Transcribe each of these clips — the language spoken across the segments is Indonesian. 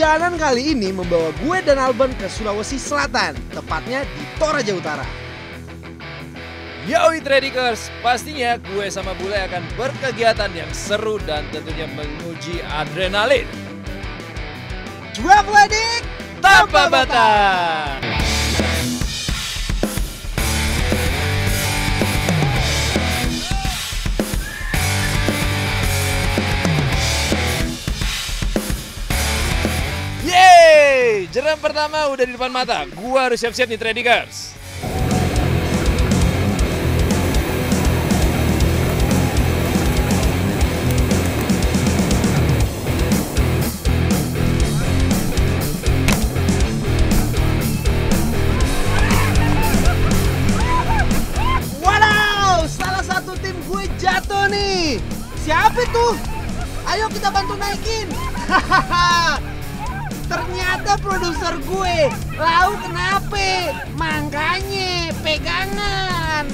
Perjalanan kali ini membawa gue dan Alban ke Sulawesi Selatan, tepatnya di Toraja Utara. Yoi Tradikers, pastinya gue sama Bule akan berkegiatan yang seru dan tentunya menguji adrenalin. Traveling Tanpa batas! Yeay! Jeram pertama udah di depan mata. Gua harus siap-siap nih Tradikers. Wow, salah satu tim gue jatuh nih. Siapa itu? Ayo kita bantu naikin. Ternyata produser gue. Lalu kenapa? Makanya pegangan.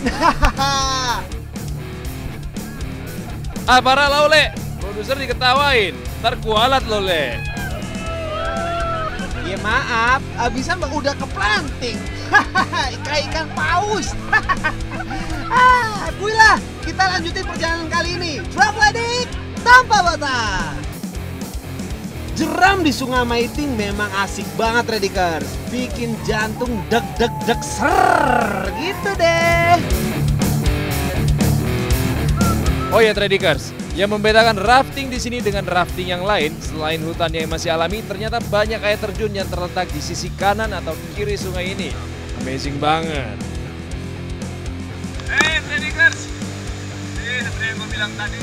Parah lo, Le. Produser diketawain. Ntar kualat lo, Le. Ya maaf, abisnya udah keplanting. Kayak ikan paus. Gue lah, kita lanjutin perjalanan kali ini. Traveling tanpa batas. Jeram di Sungai Maiting memang asik banget Tradikers. Bikin jantung deg-deg-deg ser gitu deh. Oh ya Tradikers, yang membedakan rafting di sini dengan rafting yang lain, selain hutan yang masih alami, ternyata banyak air terjun yang terletak di sisi kanan atau kiri sungai ini. Amazing banget. Tradikers, seperti yang gue bilang tadi,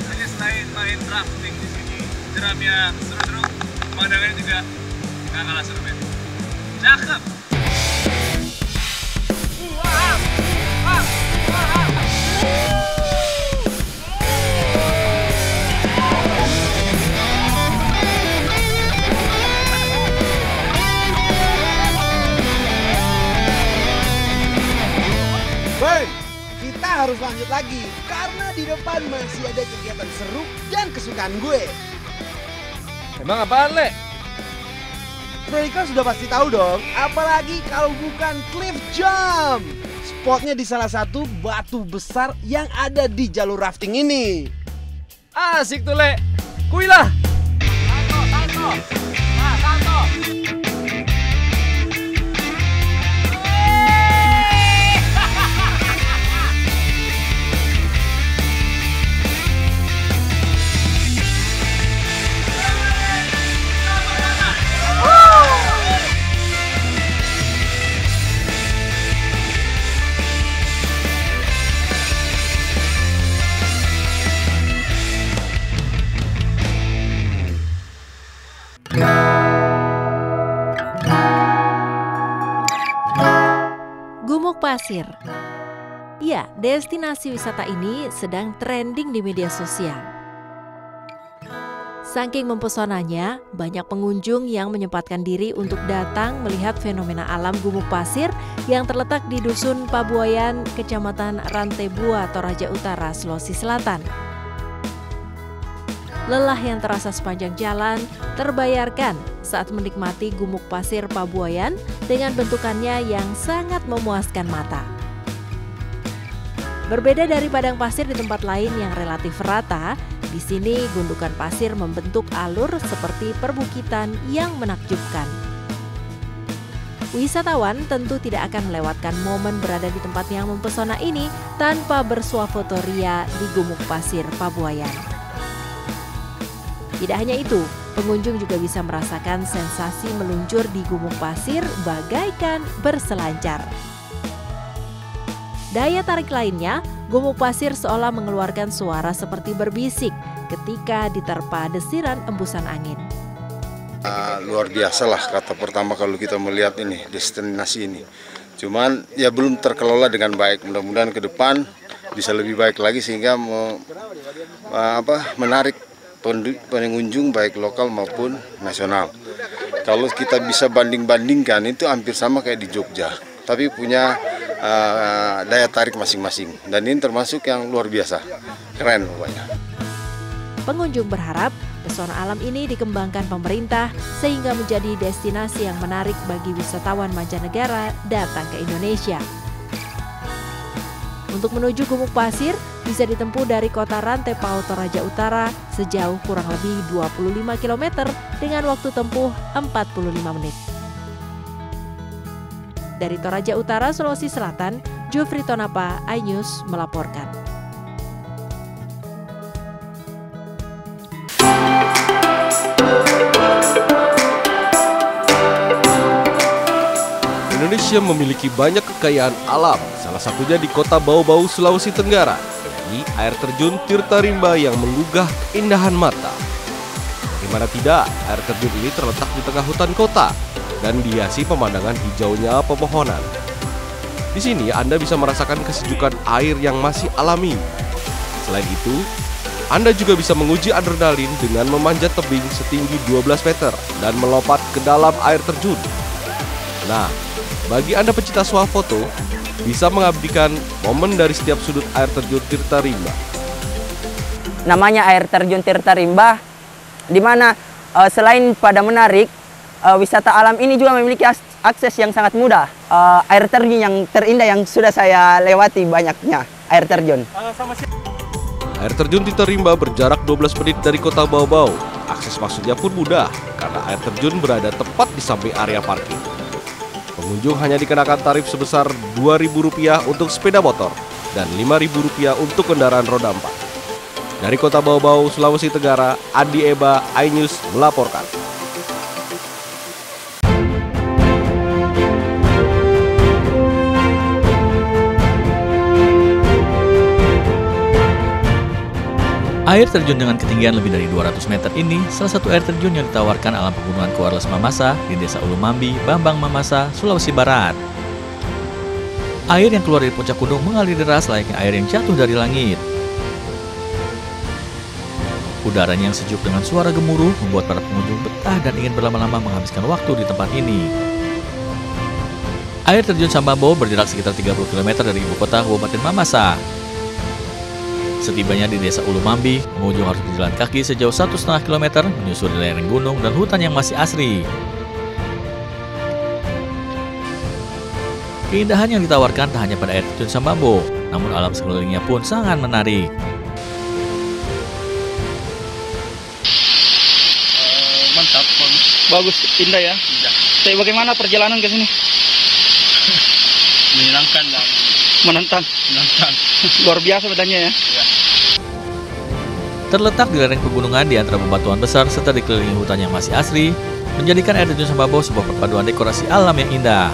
hanya selain main rafting di sini, jeram yang seru-seru, pemandangannya juga gak kalah seru, men. Cakep! Baik, kita harus lanjut lagi karena di depan masih ada kegiatan seru dan kesukaan gue. Emang apaan, Le? Tradikers sudah pasti tahu dong, apalagi kalau bukan cliff jump. Spotnya di salah satu batu besar yang ada di jalur rafting ini. Asik tuh, Le. Kuilah. Gumuk Pasir. Ya, destinasi wisata ini sedang trending di media sosial. Saking mempesonanya, banyak pengunjung yang menyempatkan diri untuk datang melihat fenomena alam gumuk pasir yang terletak di Dusun Pabuayan, Kecamatan Rantebua, Toraja Utara, Sulawesi Selatan. Lelah yang terasa sepanjang jalan terbayarkan saat menikmati gumuk pasir Pabuayan dengan bentukannya yang sangat memuaskan mata. Berbeda dari padang pasir di tempat lain yang relatif rata, di sini gundukan pasir membentuk alur seperti perbukitan yang menakjubkan. Wisatawan tentu tidak akan melewatkan momen berada di tempat yang mempesona ini tanpa bersuah foto ria di gumuk pasir Pabuayan. Tidak hanya itu, pengunjung juga bisa merasakan sensasi meluncur di gumuk pasir bagaikan berselancar. Daya tarik lainnya, gumuk pasir seolah mengeluarkan suara seperti berbisik ketika diterpa desiran embusan angin. Luar biasa lah kata pertama kalau kita melihat ini destinasi ini. Cuman ya belum terkelola dengan baik. Mudah-mudahan ke depan bisa lebih baik lagi sehingga menarik pengunjung baik lokal maupun nasional. Kalau kita bisa banding-bandingkan itu hampir sama kayak di Jogja, tapi punya daya tarik masing-masing. Dan ini termasuk yang luar biasa, keren pokoknya. Pengunjung berharap pesona alam ini dikembangkan pemerintah sehingga menjadi destinasi yang menarik bagi wisatawan mancanegara datang ke Indonesia. Untuk menuju Gumuk Pasir bisa ditempuh dari kota Rantepao Toraja Utara sejauh kurang lebih 25 km dengan waktu tempuh 45 menit. Dari Toraja Utara, Sulawesi Selatan, Jofri Tonapa, iNews melaporkan. Indonesia memiliki banyak kekayaan alam, salah satunya di kota Bau-Bau, Sulawesi Tenggara, yakni air terjun Tirta Rimba yang menggugah keindahan mata. Bagaimana tidak, air terjun ini terletak di tengah hutan kota dan dihiasi pemandangan hijaunya pepohonan. Di sini Anda bisa merasakan kesejukan air yang masih alami. Selain itu, Anda juga bisa menguji adrenalin dengan memanjat tebing setinggi 12 meter dan melompat ke dalam air terjun. Nah, bagi Anda pecinta swafoto, bisa mengabadikan momen dari setiap sudut air terjun Tirta Rimba. Namanya air terjun Tirta Rimba, di mana selain pada menarik, wisata alam ini juga memiliki akses yang sangat mudah. Air terjun yang terindah yang sudah saya lewati banyaknya air terjun. Air terjun Tirta Rimba berjarak 12 menit dari kota Bau-Bau. Akses masuknya pun mudah karena air terjun berada tepat di samping area parkir. Pengunjung hanya dikenakan tarif sebesar Rp2.000 untuk sepeda motor dan Rp5.000 untuk kendaraan roda 4. Dari kota Bau-Bau, Sulawesi Tenggara, Andi Eba, iNews melaporkan. Air terjun dengan ketinggian lebih dari 200 meter ini salah satu air terjun yang ditawarkan alam pegunungan Kuarles Mamasa di Desa Ulu Mambi, Bambang Mamasa, Sulawesi Barat. Air yang keluar dari puncak gunung mengalir deras layaknya air yang jatuh dari langit. Udaranya yang sejuk dengan suara gemuruh membuat para pengunjung betah dan ingin berlama-lama menghabiskan waktu di tempat ini. Air terjun Sambambo berjarak sekitar 30 km dari ibu kota Kabupaten Mamasa. Setibanya di Desa Ulu Mambi, pengunjung harus berjalan kaki sejauh 1,5 km menyusuri lereng gunung dan hutan yang masih asri. Keindahan yang ditawarkan tak hanya pada air terjun Sambambo, namun alam sekelilingnya pun sangat menarik. Mantap, bagus, indah ya. Tapi bagaimana perjalanan ke sini? Menyenangkan dan Menantang. Luar biasa bedanya ya. Terletak di lereng pegunungan di antara bebatuan besar serta dikelilingi hutan yang masih asri, menjadikan air terjun Sambambo sebuah perpaduan dekorasi alam yang indah.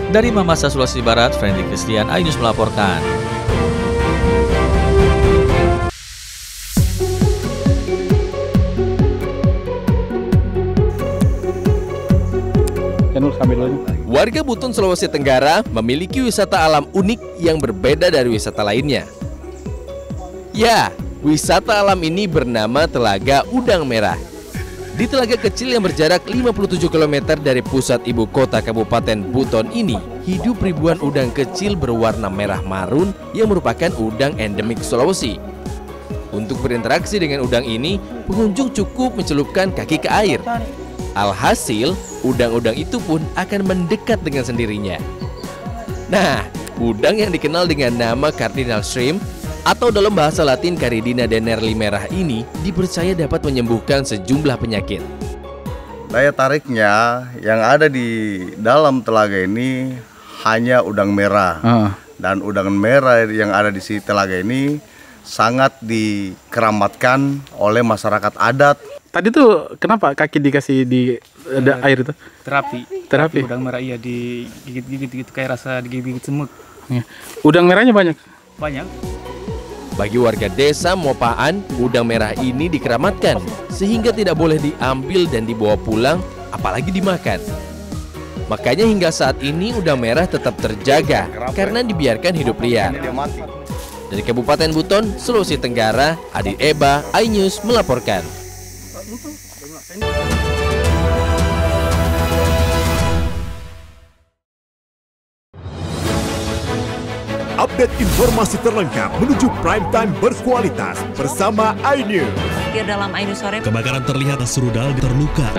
Dari Mamasa, Sulawesi Barat, Friendly Christian, iNews melaporkan. Warga Buton, Sulawesi Tenggara memiliki wisata alam unik yang berbeda dari wisata lainnya. Ya, wisata alam ini bernama Telaga Udang Merah. Di telaga kecil yang berjarak 57 km dari pusat ibu kota Kabupaten Buton ini, hidup ribuan udang kecil berwarna merah marun yang merupakan udang endemik Sulawesi. Untuk berinteraksi dengan udang ini, pengunjung cukup mencelupkan kaki ke air. Alhasil, udang-udang itu pun akan mendekat dengan sendirinya. Nah, udang yang dikenal dengan nama Cardinal Shrimp atau dalam bahasa Latin Caridina denerli merah ini dipercaya dapat menyembuhkan sejumlah penyakit. Daya tariknya yang ada di dalam telaga ini hanya udang merah. Dan udang merah yang ada di si telaga ini sangat dikeramatkan oleh masyarakat adat. Tadi tuh kenapa kaki dikasih di air itu? Terapi. Udang merah iya digigit-gigit gitu kayak rasa digigit semut. Udang merahnya banyak. Bagi warga desa Mopaan, udang merah ini dikeramatkan sehingga tidak boleh diambil dan dibawa pulang, apalagi dimakan. Makanya hingga saat ini udang merah tetap terjaga karena dibiarkan hidup liar. Dari Kabupaten Buton, Sulawesi Tenggara, Adi Eba, iNews melaporkan. Update informasi terlengkap menuju prime time berkualitas bersama iNews. Dalam iNews sore, kebakaran terlihat serudal terluka.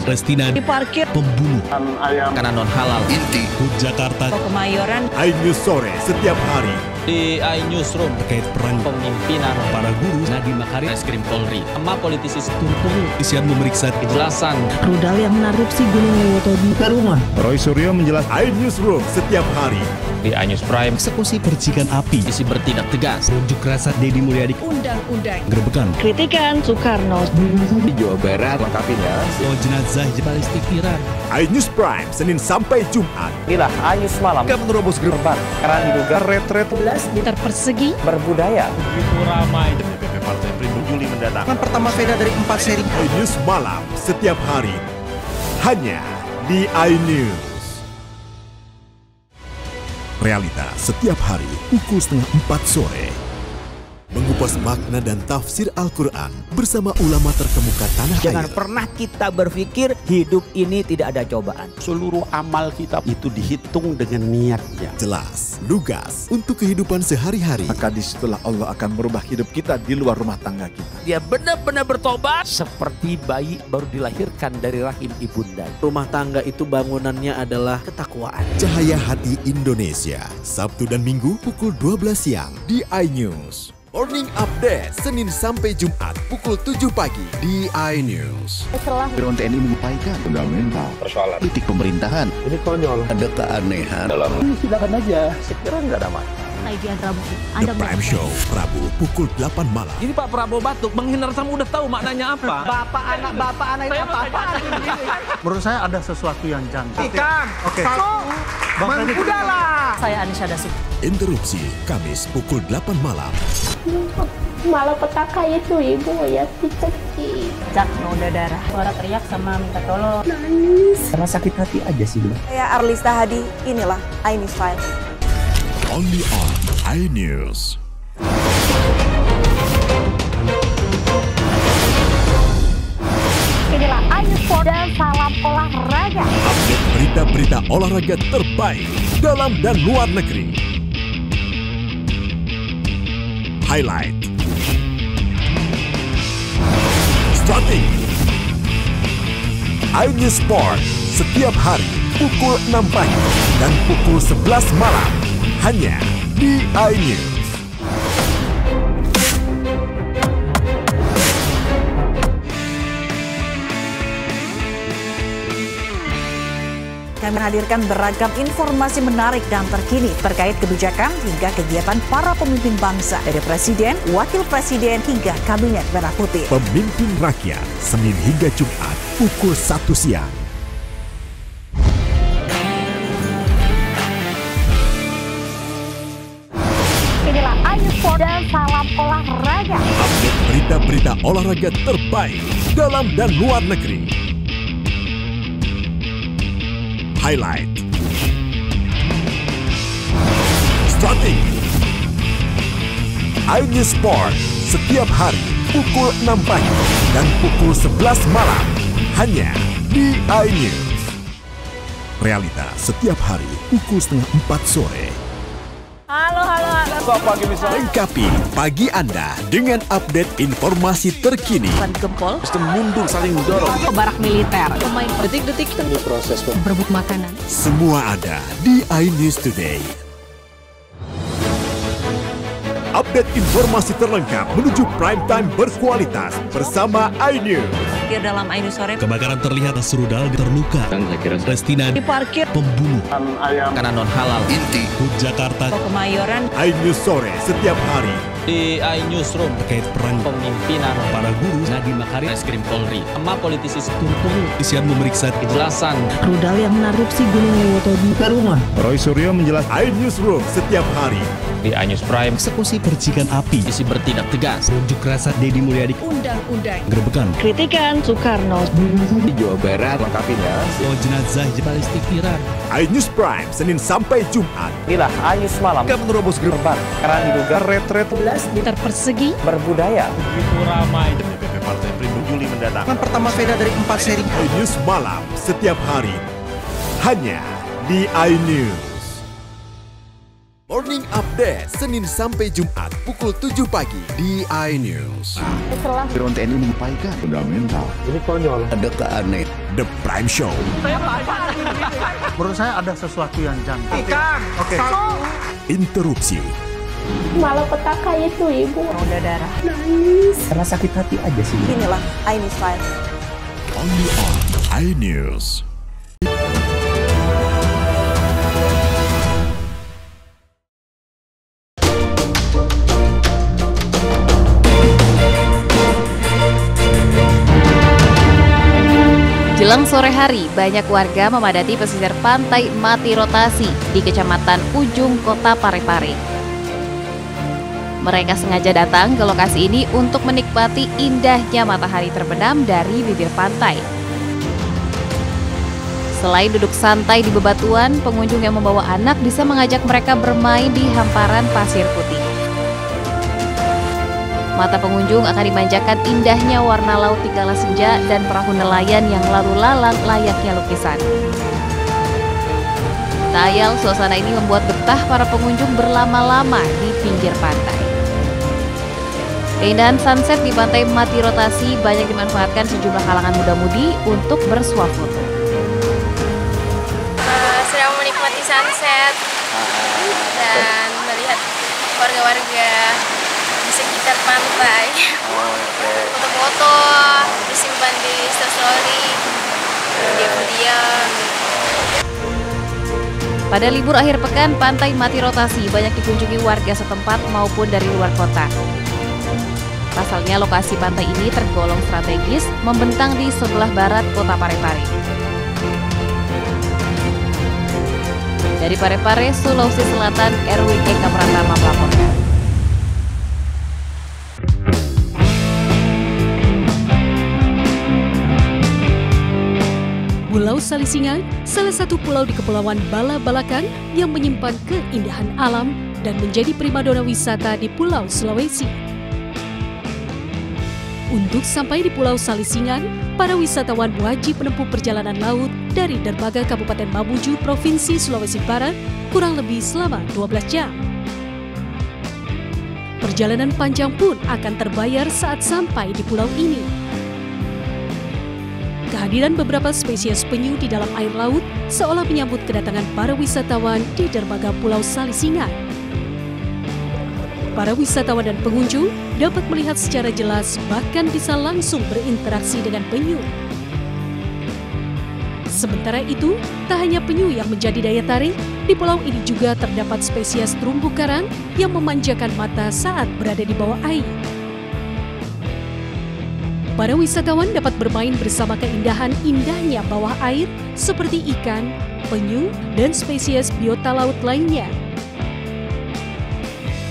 Restina diparkir, pembunuh Ayam makanan non halal. Inti Hut Jakarta. Kemayoran. iNews sore setiap hari. Di iNewsroom Terkait perang pemimpinan para guru. Nadiem Makarim, Reskrim Polri, sama politisi turun Isian memeriksa kejelasan Rudal yang menarupsi Gunung Lewoto di rumah. Roy Suryo menjelaskan iNewsroom setiap hari. di iNews Prime. Eksekusi percikan api. Isi bertindak tegas. Unjuk rasa Deddy Mulyadi. Undang-undang. Gerebekan. Kritikan Soekarno. Di Jawa Barat lengkapinya. Jenazah balistik Iran. iNews Prime Senin sampai Jumat. Inilah iNews Malam. Kita menerobos gerbang Karena diduga retret 11 meter persegi. berbudaya. Begitu ramai. DPP Partai Perindo Juli mendatang. Kan pertama veda dari 4 seri. iNews Malam setiap hari hanya di iNews. Realita setiap hari pukul 3:30 sore. Mengupas makna dan tafsir Al-Quran bersama ulama terkemuka tanah Jangan air. pernah kita berpikir hidup ini tidak ada cobaan. Seluruh amal kita itu dihitung dengan niatnya. Jelas, lugas untuk kehidupan sehari-hari. Maka disitulah Allah akan merubah hidup kita di luar rumah tangga kita. Dia benar-benar bertobat seperti bayi baru dilahirkan dari rahim ibunda. Rumah tangga itu bangunannya adalah ketakwaan. Cahaya Hati Indonesia, Sabtu dan Minggu pukul 12 siang di iNews. Morning Update, Senin sampai Jumat pukul 7 pagi di iNews. Drone TNI menyampaikan fundamental persoalan politik pemerintahan. Ini konyol. Ada keanehan dalam. Ini silakan aja, saya kira nggak ada masalah. The Prime Show, Rabu pukul 8 malam. Jadi Pak Prabowo batuk, menghindar sama udah tahu maknanya apa. Bapak anak ini apa-apa. Menurut saya ada sesuatu yang janggal. Ikan. Oke. Udahlah. Saya Anisha Dasik. Interupsi, Kamis pukul 8 malam. Malapetaka itu ibu ya si kecil. Cak noda darah. Suara teriak sama minta tolong. Nangis. Karena sakit hati aja sih. Saya Arlista Hadi, inilah iNews Files. Only on iNews. Inilah iNews Sport dan salam olahraga. Update berita-berita olahraga terbaik dalam dan luar negeri. Highlight. Starting. iNews Sport setiap hari pukul 6 pagi dan pukul 11 malam hanya di iNews. Kami menghadirkan beragam informasi menarik dan terkini terkait kebijakan hingga kegiatan para pemimpin bangsa dari Presiden, Wakil Presiden hingga Kabinet Merah Putih. Pemimpin Rakyat, Senin hingga Jumat pukul 1 siang. Inilah iNews Sport dan salam olahraga. Update berita-berita olahraga terbaik dalam dan luar negeri. Highlight. Starting. iNews Sport setiap hari pukul 6 pagi dan pukul 11 malam hanya di iNews. Realita setiap hari pukul 3:30 sore. Halo. Lengkapi pagi Anda dengan update informasi terkini. Gempol. Sistem mundur saling dorong. Barak militer. Pemain detik-detik ini Proses berebut makanan. Semua ada di iNews Today. Update informasi terlengkap menuju prime time berkualitas bersama iNews. Dalam iNews sore, Kebakaran terlihat serudal terluka. Restina diparkir, pembunuh Ayam. makanan non halal. Inti Hut Jakarta. Kemayoran. iNews sore setiap hari. Di iNewsroom Terkait perang pemimpinan para guru. Nadiem Makarim, Reskrim Polri, sama politisi turun Isian memeriksa kejelasan Rudal yang menarupsi Gunung Lewoto di rumah. Roy Suryo menjelaskan iNewsroom setiap hari. di iNews Prime. Eksekusi percikan api. Isi bertindak tegas. Unjuk rasa Deddy Mulyadi. Undang-undang. Gerebekan. Kritikan Soekarno. Di Jawa Barat lengkapinya. Jenazah balistik Iran. iNews Prime Senin sampai Jumat. Inilah iNews Malam. Kita menerobos gerbang Karena diduga retret 11 meter persegi. berbudaya. Begitu ramai. DPP Partai Perindo Juli mendatang. Kan pertama veda dari 4 seri. iNews Malam setiap hari hanya di iNews. Morning Update, Senin sampai Jumat pukul 7 pagi di iNews. Drone TNI menyampaikan fundamental. Ini konyol. Ada keaneh. The Prime Show. Menurut saya ada sesuatu yang janggal. Oke. Interupsi. Malapetaka itu ibu. Udah darah. Nangis. Karena sakit hati aja sih. Inilah iNews Live. Only on iNews. Jelang sore hari, banyak warga memadati pesisir pantai Mati Rotasi di Kecamatan Ujung, Kota Parepare. Mereka sengaja datang ke lokasi ini untuk menikmati indahnya matahari terbenam dari bibir pantai. Selain duduk santai di bebatuan, pengunjung yang membawa anak bisa mengajak mereka bermain di hamparan pasir putih. Mata pengunjung akan dimanjakan indahnya warna laut di kala senja dan perahu nelayan yang lalu lalang layaknya lukisan. Tak ayal, suasana ini membuat betah para pengunjung berlama-lama di pinggir pantai. Keindahan sunset di pantai Mati Rotasi banyak dimanfaatkan sejumlah kalangan muda-mudi untuk bersuah foto. Sedang menikmati sunset dan melihat warga-warga di sekitar pantai. Foto-foto disimpan di story, video-video. Pada libur akhir pekan, pantai Mati Rotasi banyak dikunjungi warga setempat maupun dari luar kota. Pasalnya lokasi pantai ini tergolong strategis, membentang di sebelah barat kota Parepare. Dari Parepare, Sulawesi Selatan, Erwin Eka Pratama melaporkan. Pulau Salisingan, salah satu pulau di Kepulauan Bala-Balakan yang menyimpan keindahan alam dan menjadi primadona wisata di Pulau Sulawesi. Untuk sampai di Pulau Salisingan, para wisatawan wajib menempuh perjalanan laut dari dermaga Kabupaten Mamuju, Provinsi Sulawesi Barat, kurang lebih selama 12 jam. Perjalanan panjang pun akan terbayar saat sampai di pulau ini. Kehadiran beberapa spesies penyu di dalam air laut seolah menyambut kedatangan para wisatawan di dermaga Pulau Salisingan. Para wisatawan dan pengunjung dapat melihat secara jelas, bahkan bisa langsung berinteraksi dengan penyu. Sementara itu, tak hanya penyu yang menjadi daya tarik, di pulau ini juga terdapat spesies terumbu karang yang memanjakan mata saat berada di bawah air. Para wisatawan dapat bermain bersama keindahan indahnya bawah air seperti ikan, penyu, dan spesies biota laut lainnya.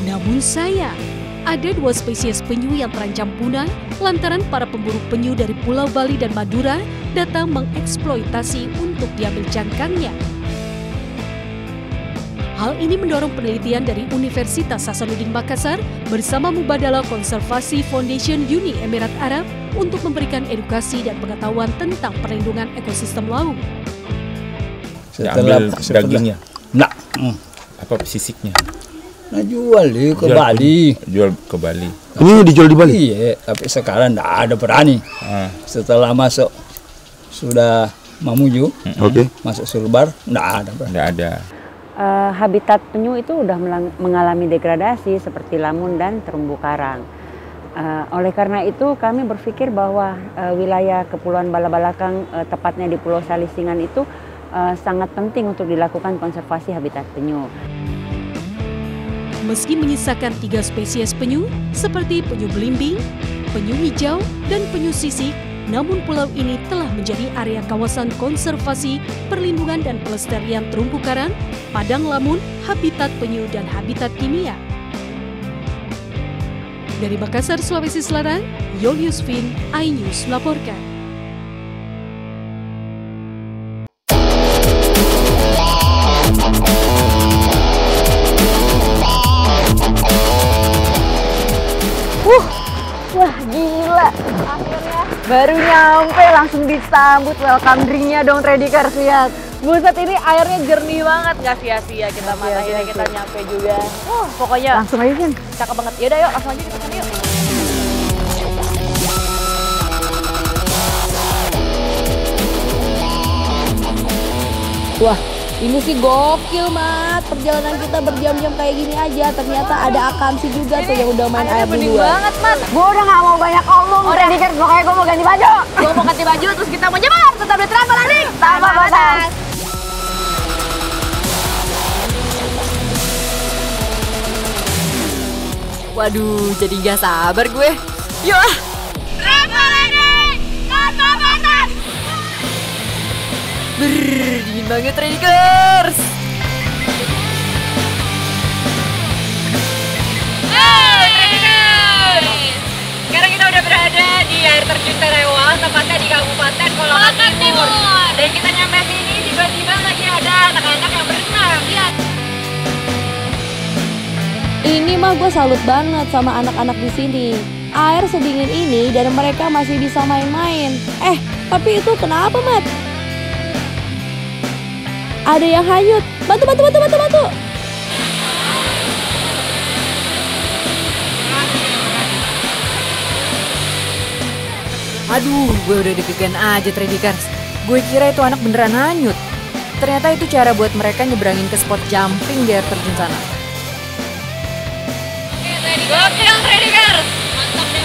Namun sayang, ada 2 spesies penyu yang terancam punah lantaran para pemburu penyu dari Pulau Bali dan Madura datang mengeksploitasi untuk diambil cangkangnya. Hal ini mendorong penelitian dari Universitas Hasanuddin Makassar bersama Mubadala Konservasi Foundation Uni Emirat Arab untuk memberikan edukasi dan pengetahuan tentang perlindungan ekosistem laut. Setelah dagingnya? Nah, apa sisiknya? Nah, jual ke Bali. Jual ke Bali. Ini dijual di Bali? Iya, tapi sekarang tidak ada berani. Setelah masuk sudah Mamuju, masuk Sulbar, tidak ada. Tidak ada. Habitat penyu itu sudah mengalami degradasi seperti lamun dan terumbu karang. Oleh karena itu kami berpikir bahwa wilayah Kepulauan Bala-Balakang, tepatnya di Pulau Salisingan itu sangat penting untuk dilakukan konservasi habitat penyu. Meski menyisakan 3 spesies penyu seperti penyu belimbing, penyu hijau, dan penyu sisik, namun pulau ini telah menjadi area kawasan konservasi, perlindungan dan pelestarian terumbu karang, padang lamun, habitat penyu dan habitat kimia. Dari Makassar, Sulawesi Selatan, Julius Vin, iNews melaporkan. Wah gila, akhirnya baru nyampe langsung disambut welcome drinknya dong Tradikers, lihat. Buset, ini airnya jernih banget, nggak sia-sia kita matahin, kita nyampe juga. Pokoknya Langsung aja, Vin. cakep banget. Yaudah yuk, langsung aja kita kesana yuk. Wah, ini sih gokil, Mat. Perjalanan kita berjam-jam kayak gini aja. Ternyata ada Akamsi juga tuh yang udah main air duluan. banget, Mat. Gue udah gak mau banyak omong. Trediker, pokoknya gue mau ganti baju. Gue mau ganti baju, terus kita mau jemur. Tetap di Travel Adik. Tambah batas. Waduh, jadi gak sabar gue. Yuk ah. Travel Adik, tambah batas. Dingin banget, Tredikers. Sekarang kita udah berada di air terjun Terewang, tepatnya di Kabupaten Kolongan Timur. Dan kita nyampe sini tiba-tiba lagi ada anak-anak yang berenang. Lihat. Ini mah gue salut banget sama anak-anak di sini. Air sedingin ini dan mereka masih bisa main-main. Tapi itu kenapa, Mat? Ada yang hanyut. Bantu. Aduh, gue udah deg-degan aja, Tredikers. Gue kira itu anak beneran hanyut. Ternyata itu cara buat mereka nyebrangin ke spot jumping di air terjun sana. Gokil, Tredikers.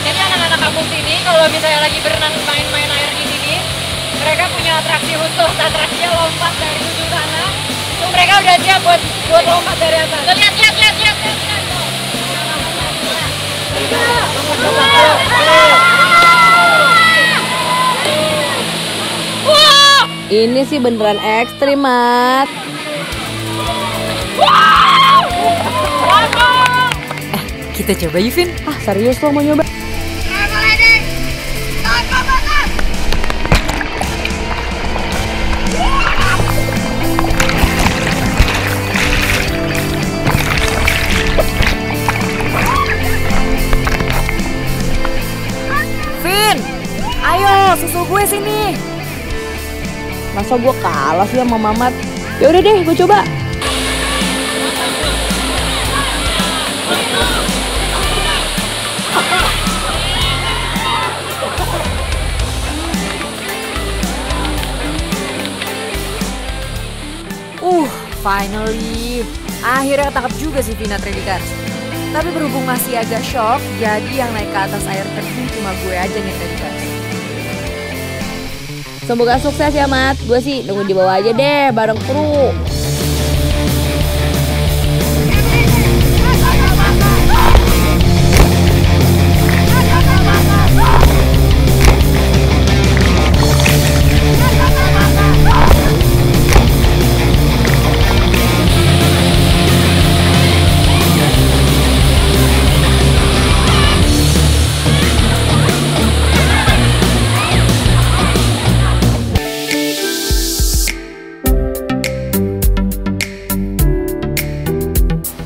Jadi anak-anak kampung sini kalau misalnya lagi berenang main-main air di sini, mereka punya atraksi khusus. Atraksinya lompat dari ujung sana. Itu mereka udah siap buat lompat dari atas. Lihat. Ini sih beneran ekstrim, Mat. Kita coba yuk, Vin. Serius lo mau nyoba? Vin, ayo susul gue sini. Masa gue kalah sih sama Mamat? Yaudah deh, gue coba. Finally. Akhirnya tangkap juga si Vina Tredikers. Tapi berhubung masih agak shock, jadi yang naik ke atas air terjun cuma gue aja nih, Tredikers. Semoga sukses ya, Mat. Gue sih nunggu di bawah aja deh, bareng kru.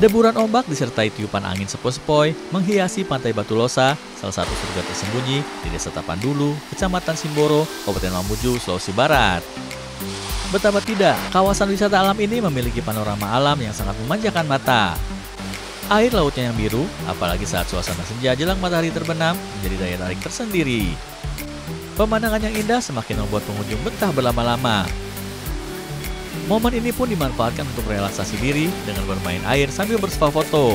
Deburan ombak disertai tiupan angin sepoi-sepoi menghiasi pantai Batu Losa, salah satu surga tersembunyi di Desa Tapandulu, Kecamatan Simboro, Kabupaten Mamuju, Sulawesi Barat. Betapa tidak, kawasan wisata alam ini memiliki panorama alam yang sangat memanjakan mata. Air lautnya yang biru, apalagi saat suasana senja jelang matahari terbenam, menjadi daya tarik tersendiri. Pemandangan yang indah semakin membuat pengunjung betah berlama-lama. Momen ini pun dimanfaatkan untuk relaksasi diri dengan bermain air sambil bersuah foto.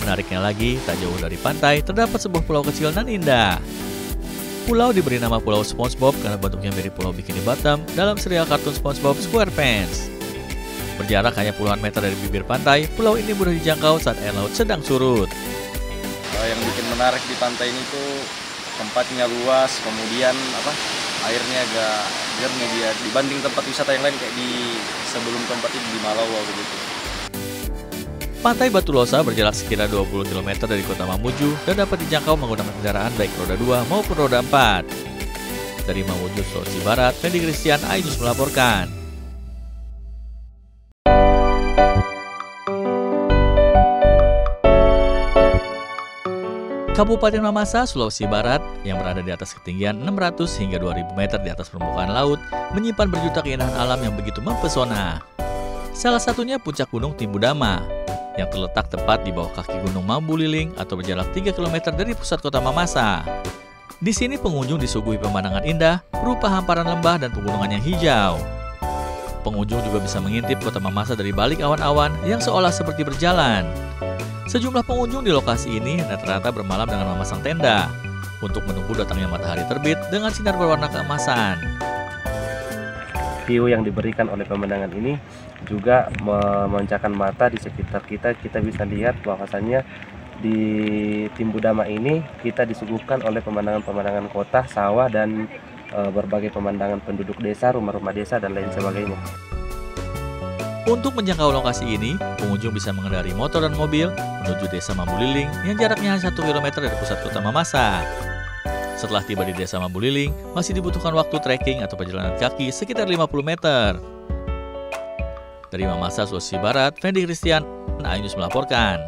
Menariknya lagi, tak jauh dari pantai terdapat sebuah pulau kecil nan indah. Pulau diberi nama Pulau SpongeBob karena bentuknya mirip Pulau Bikini Bottom dalam serial kartun SpongeBob SquarePants. Berjarak hanya puluhan meter dari bibir pantai, pulau ini mudah dijangkau saat air laut sedang surut. Yang bikin menarik di pantai ini tuh tempatnya luas, kemudian airnya agak jernih dia dibanding tempat wisata yang lain kayak di sebelum tempat ini di Malawa begitu. Pantai Batu Losa berjarak sekira 20 km dari kota Mamuju dan dapat dijangkau menggunakan kendaraan baik roda 2 maupun roda 4. Dari Mamuju, Sulawesi Barat, Fendi Christian, iNews melaporkan. Kabupaten Mamasa, Sulawesi Barat, yang berada di atas ketinggian 600 hingga 2000 meter di atas permukaan laut, menyimpan berjuta keindahan alam yang begitu mempesona. Salah satunya puncak Gunung Timbudama, yang terletak tepat di bawah kaki Gunung Mambuliling atau berjarak 3 km dari pusat kota Mamasa. Di sini pengunjung disuguhi pemandangan indah berupa hamparan lembah dan pegunungan yang hijau. Pengunjung juga bisa mengintip kota Mamasa dari balik awan-awan yang seolah seperti berjalan. Sejumlah pengunjung di lokasi ini rata-rata bermalam dengan memasang tenda untuk menunggu datangnya matahari terbit dengan sinar berwarna keemasan. View yang diberikan oleh pemandangan ini juga memanjakan mata di sekitar kita. Kita bisa lihat bahwasannya di Timbudama ini kita disuguhkan oleh pemandangan-pemandangan kota, sawah, dan berbagai pemandangan penduduk desa, rumah-rumah desa, dan lain sebagainya. Untuk menjangkau lokasi ini, pengunjung bisa mengendari motor dan mobil menuju desa Mambuliling yang jaraknya hanya 1 km dari pusat kota Mamasa. Setelah tiba di desa Mambuliling, masih dibutuhkan waktu trekking atau perjalanan kaki sekitar 50 meter. Dari Mamasa, Sulawesi Barat, Fendi Christian, iNews melaporkan.